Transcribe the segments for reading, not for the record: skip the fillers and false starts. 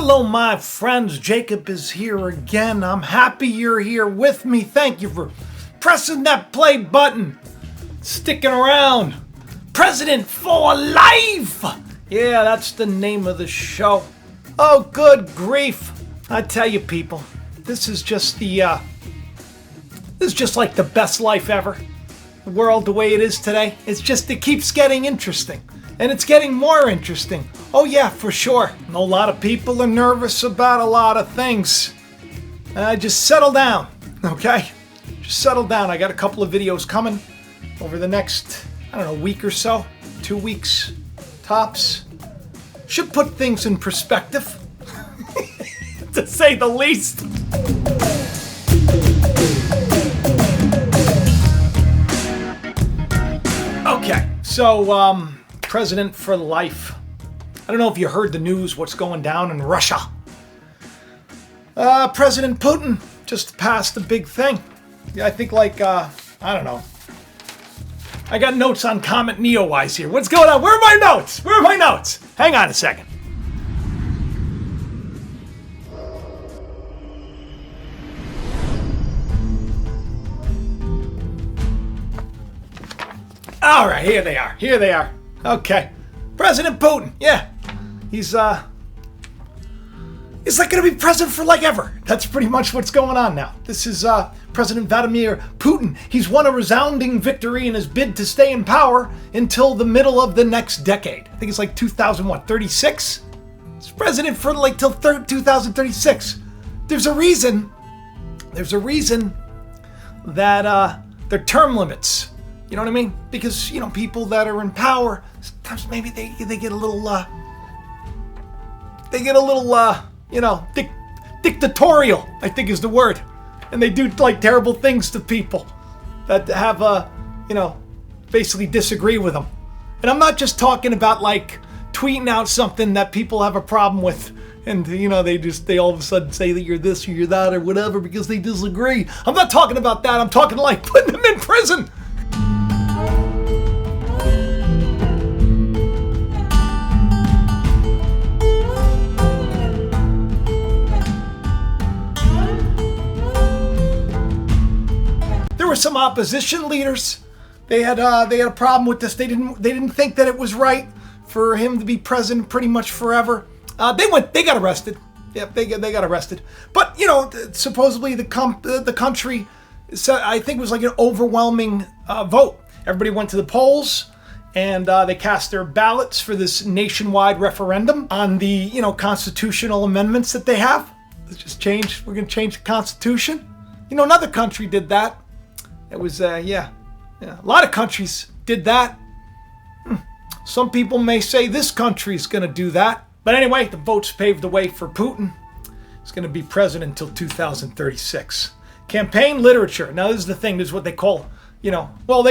Hello, my friends. Jacob is here again. I'm happy you're here with me. Thank you for pressing that play button, sticking around. President for Life! Yeah, that's the name of the show. Oh, good grief. I tell you, people, this is just like the best life ever. The world the way it is today, it keeps getting interesting. And it's getting more interesting. Oh yeah, for sure. A lot of people are nervous about a lot of things. Just settle down, okay? Just settle down. I got a couple of videos coming over the next, week or so. 2 weeks, tops. Should put things in perspective, to say the least. Okay, so, President for Life. I don't know if you heard the news, what's going down in Russia. President Putin just passed a big thing. I think I got notes on Comet Neowise here. What's going on? Where are my notes? Hang on a second. All right, here they are. Okay. President Putin, yeah. He's like gonna be president for like ever. That's pretty much what's going on now. This is President Vladimir Putin. He's won a resounding victory in his bid to stay in power until the middle of the next decade. I think it's like 2036? He's president for like till 2036. There's a reason that there are term limits. You know what I mean? Because, people that are in power, sometimes maybe they get a little, dictatorial, I think is the word. And they do, terrible things to people that have, basically disagree with them. And I'm not just talking about, tweeting out something that people have a problem with. And, they all of a sudden say that you're this or you're that or whatever because they disagree. I'm not talking about that. I'm talking, putting them in prison. Were some opposition leaders. They had a problem with this. They didn't think that it was right for him to be president pretty much forever. They got arrested. Yep, they got arrested. But supposedly the country, I think it was like an overwhelming vote. Everybody went to the polls and they cast their ballots for this nationwide referendum on the constitutional amendments that they have. We're going to change the Constitution. Another country did that. It was, a lot of countries did that. Some people may say this country's going to do that. But anyway, the votes paved the way for Putin. He's going to be president until 2036. Campaign literature. Now, this is the thing. This is what they call, they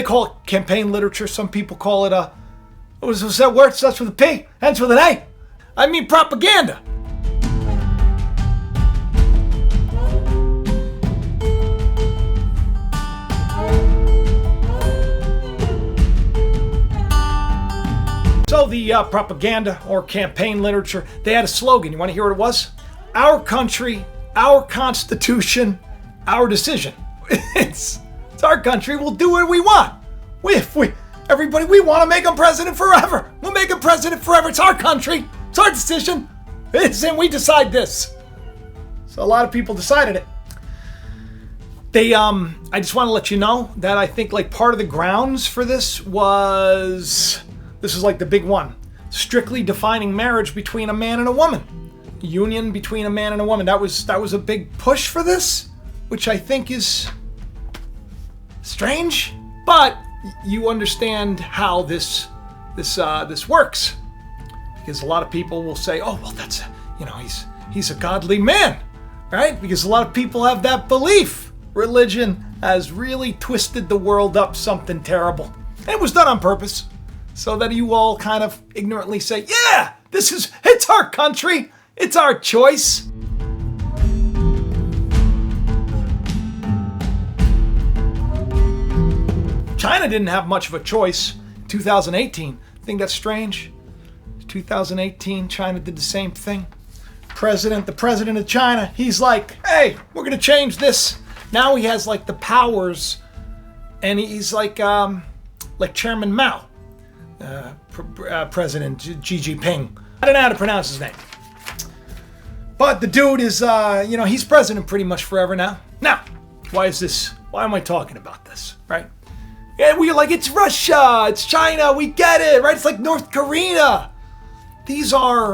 call it campaign literature. Some people call it, what's that word? Starts with a P, ends with an A. I mean propaganda. So the propaganda or campaign literature, they had a slogan. You want to hear what it was? Our country, our constitution, our decision. It's our country. We'll do what we want. We want to make him president forever. We'll make him president forever. It's our country. It's our decision. And we decide this. So a lot of people decided it. I just want to let you know that I think part of the grounds for this was the big one. Strictly defining marriage between a man and a woman. Union between a man and a woman. That was a big push for this, which I think is strange, but you understand how this works. Because a lot of people will say, "Oh, well that's, he's a godly man." Right? Because a lot of people have that belief. Religion has really twisted the world up something terrible. And it was done on purpose. So that you all kind of ignorantly say, yeah, it's our country, it's our choice. China didn't have much of a choice in 2018. I think that's strange. 2018, China did the same thing. the president of China, he's like, hey, we're going to change this. Now he has like the powers, and he's like Chairman Mao, President Xi Jinping. I don't know how to pronounce his name. But the dude is, he's president pretty much forever now. Now, why am I talking about this, right? And we're like, it's Russia, it's China, we get it, right? It's like North Korea. These are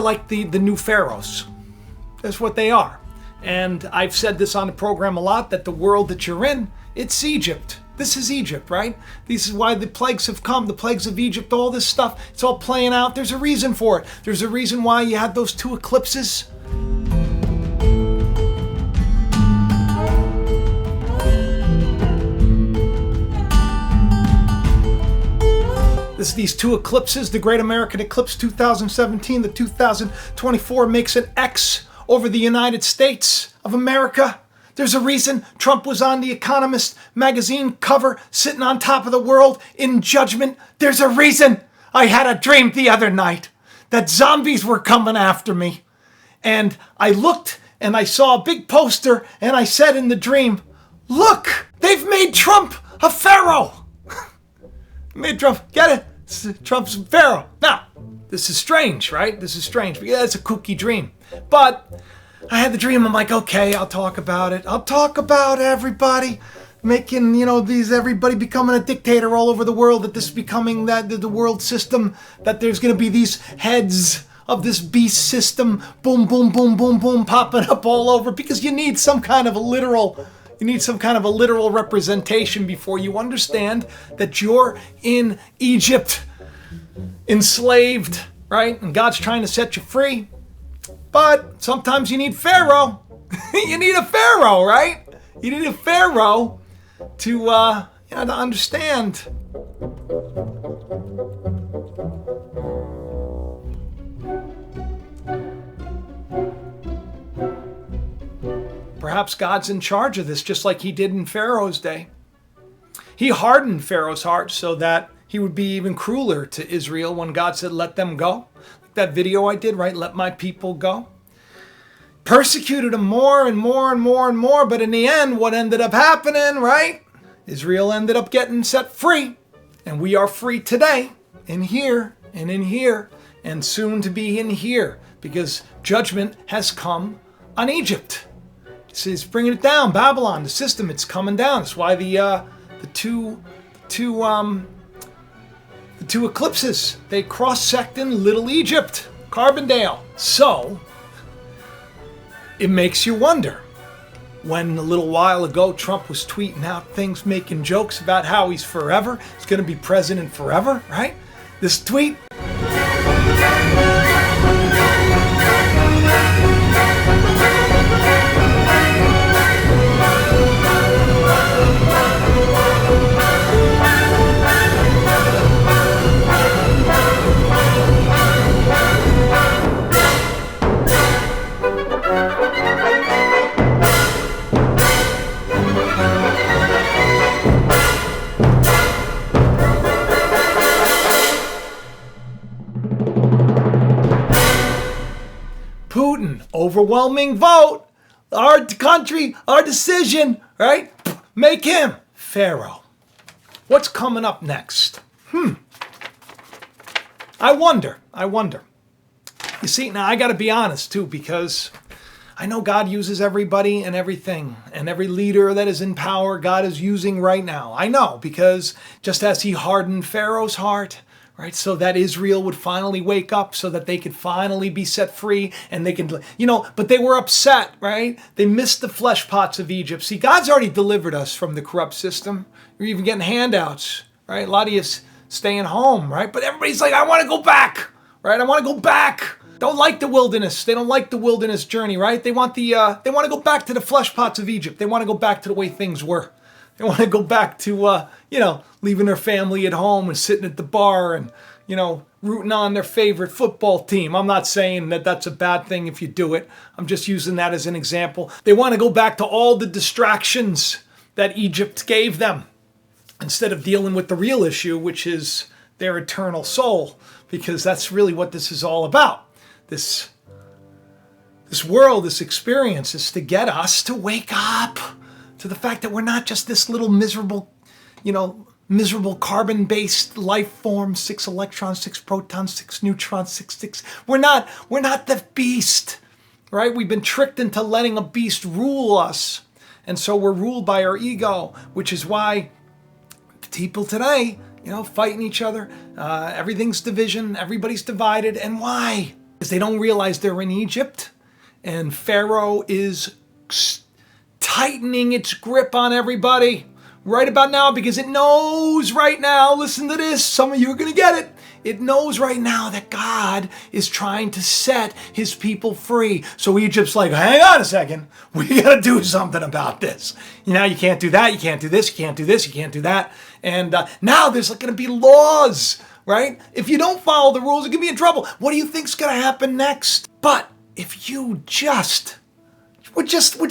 like the new pharaohs. That's what they are. And I've said this on the program a lot, that the world that you're in, it's Egypt. This is Egypt, right? This is why the plagues have come, the plagues of Egypt, all this stuff. It's all playing out. There's a reason for it. There's a reason why you had those 2 eclipses. These 2 eclipses, the Great American Eclipse 2017, the 2024 makes an X over the United States of America. There's a reason Trump was on the Economist magazine cover, sitting on top of the world in judgment. There's a reason. I had a dream the other night that zombies were coming after me. And I looked and I saw a big poster and I said in the dream, look, they've made Trump a pharaoh. Made Trump, get it? Trump's a pharaoh. Now, this is strange, right? This is strange. Yeah, it's a kooky dream. But I had the dream. I'm like, okay, I'll talk about it. I'll talk about everybody making, everybody becoming a dictator all over the world, that this is becoming the world system, that there's going to be these heads of this beast system, boom, boom, boom, boom, boom, popping up all over, because you need some kind of a literal representation before you understand that you're in Egypt, enslaved, right? And God's trying to set you free. But sometimes you need Pharaoh. You need a Pharaoh, right? You need a Pharaoh to understand. Perhaps God's in charge of this, just like he did in Pharaoh's day. He hardened Pharaoh's heart so that he would be even crueler to Israel when God said, let them go. Like that video I did, right? Let my people go. Persecuted him more and more and more and more. But in the end, what ended up happening, right? Israel ended up getting set free. And we are free today, in here and in here, and soon to be in here, because judgment has come on Egypt. It's bringing it down. Babylon, the system, it's coming down. That's why the two eclipses, they cross-secting Little Egypt, Carbondale. So it makes you wonder. When a little while ago Trump was tweeting out things, making jokes about how he's forever, he's going to be president forever, right? This tweet. Putin, overwhelming vote, our country, our decision, right? Make him Pharaoh. What's coming up next? I wonder. You see, now I got to be honest too, because I know God uses everybody and everything, and every leader that is in power, God is using right now. I know, because just as he hardened Pharaoh's heart, right, so that Israel would finally wake up, so that they could finally be set free, and they could, but they were upset, right? They missed the flesh pots of Egypt. See, God's already delivered us from the corrupt system. You're even getting handouts, right? A lot of you staying home, right? But everybody's like, I want to go back, right? I want to go back. Don't like the wilderness. They don't like the wilderness journey, right? They want they want to go back to the flesh pots of Egypt. They want to go back to the way things were. They want to go back to, leaving their family at home and sitting at the bar and, rooting on their favorite football team. I'm not saying that that's a bad thing if you do it. I'm just using that as an example. They want to go back to all the distractions that Egypt gave them instead of dealing with the real issue, which is their eternal soul, because that's really what this is all about. This This world, this experience is to get us to wake up to the fact that we're not just this little miserable, miserable carbon-based life form, 6 electrons, 6 protons, 6 neutrons, 6. We're not the beast, right? We've been tricked into letting a beast rule us. And so we're ruled by our ego, which is why people today, fighting each other. Everything's division. Everybody's divided. And why? Because they don't realize they're in Egypt. And Pharaoh is tightening its grip on everybody right about now, because it knows right now, listen to this, some of you are going to get it. It knows right now that God is trying to set his people free. So Egypt's like, hang on a second, we got to do something about this. You can't do that, you can't do this, you can't do this, you can't do that. And now there's going to be laws, right? If you don't follow the rules, you're going to be in trouble. What do you think's going to happen next? But if you would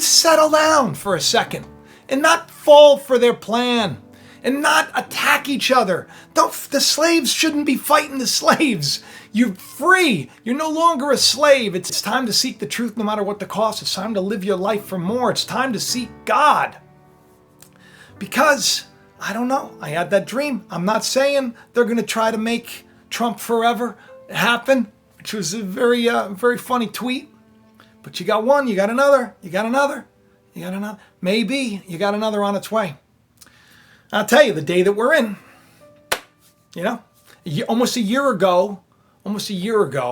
settle down for a second and not fall for their plan and not attack each other. The slaves shouldn't be fighting the slaves. You're free. You're no longer a slave. It's time to seek the truth no matter what the cost. It's time to live your life for more. It's time to seek God. Because, I don't know, I had that dream. I'm not saying they're going to try to make Trump forever happen, which was a very, very funny tweet. But you got one, you got another, you got another, you got another. Maybe you got another on its way. I'll tell you, the day that we're in, almost a year ago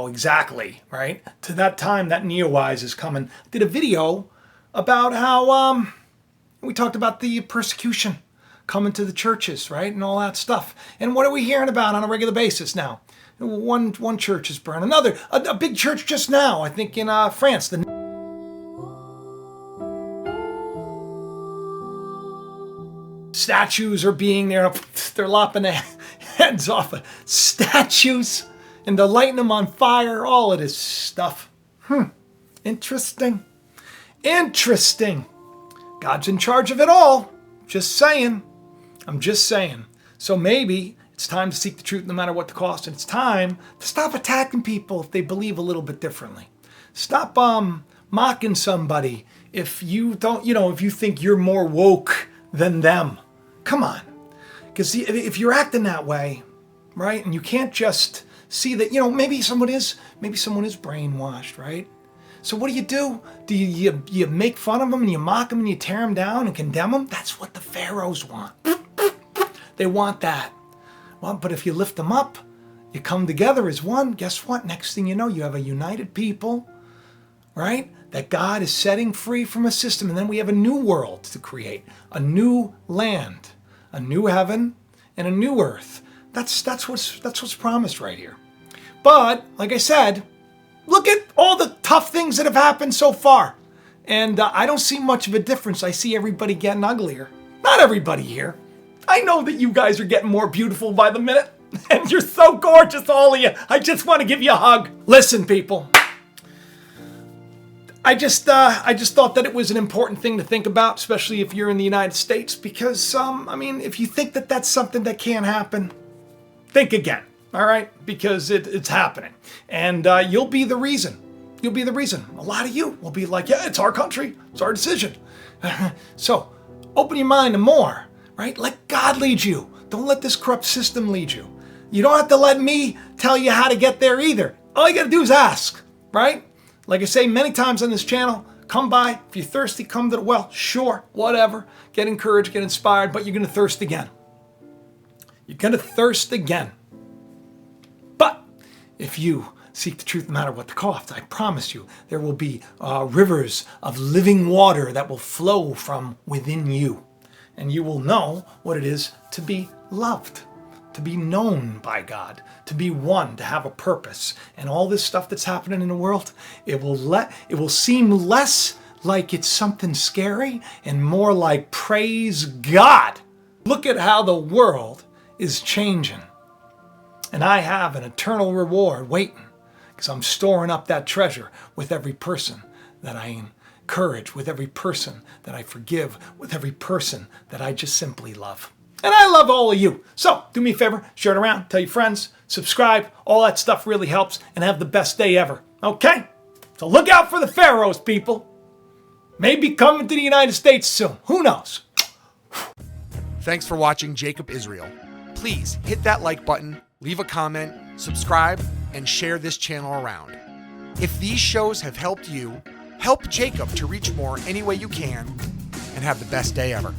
exactly, right? To that time, that Neowise is coming. I did a video about how we talked about the persecution coming to the churches, right? And all that stuff. And what are we hearing about on a regular basis now? One church is burned. Another, a big church just now, I think in France. Statues are being there. They're lopping the heads off of statues and they're lighting them on fire. All of this stuff. Interesting. Interesting. God's in charge of it all. Just saying. I'm just saying. So maybe it's time to seek the truth no matter what the cost. And it's time to stop attacking people if they believe a little bit differently. Stop mocking somebody if you don't, if you think you're more woke than them. Come on. Because if you're acting that way, right, and you can't just see that, maybe someone is brainwashed, right? So what do? Do you make fun of them and you mock them and you tear them down and condemn them? That's what the Pharaohs want. They want that. Well, but if you lift them up, you come together as one, guess what? Next thing you know, you have a united people, right? That God is setting free from a system. And then we have a new world to create, a new land, a new heaven, and a new earth. That's what's promised right here. But, like I said, look at all the tough things that have happened so far. And I don't see much of a difference. I see everybody getting uglier. Not everybody here. I know that you guys are getting more beautiful by the minute. And you're so gorgeous, all of you. I just want to give you a hug. Listen, people. I just thought that it was an important thing to think about, especially if you're in the United States, because, if you think that that's something that can't happen, think again, all right? Because it's happening. And you'll be the reason. You'll be the reason. A lot of you will be like, yeah, it's our country. It's our decision. So open your mind to more, right? Let God lead you. Don't let this corrupt system lead you. You don't have to let me tell you how to get there either. All you got to do is ask, right? Like I say many times on this channel, come by. If you're thirsty, come to the well. Sure, whatever. Get encouraged, get inspired, but you're going to thirst again. You're going to thirst again. But if you seek the truth no matter what the cost, I promise you, there will be rivers of living water that will flow from within you. And you will know what it is to be loved, to be known by God, to be one, to have a purpose. And all this stuff that's happening in the world, it will seem less like it's something scary and more like praise God. Look at how the world is changing. And I have an eternal reward waiting because I'm storing up that treasure with every person that I encourage, with every person that I forgive, with every person that I just simply love. And I love all of you. So do me a favor, share it around, tell your friends, subscribe. All that stuff really helps, and have the best day ever. Okay? So look out for the Pharaohs, people. Maybe coming to the United States soon. Who knows? Thanks for watching Jacob Israel. Please hit that like button, leave a comment, subscribe, and share this channel around. If these shows have helped you, help Jacob to reach more any way you can, and have the best day ever.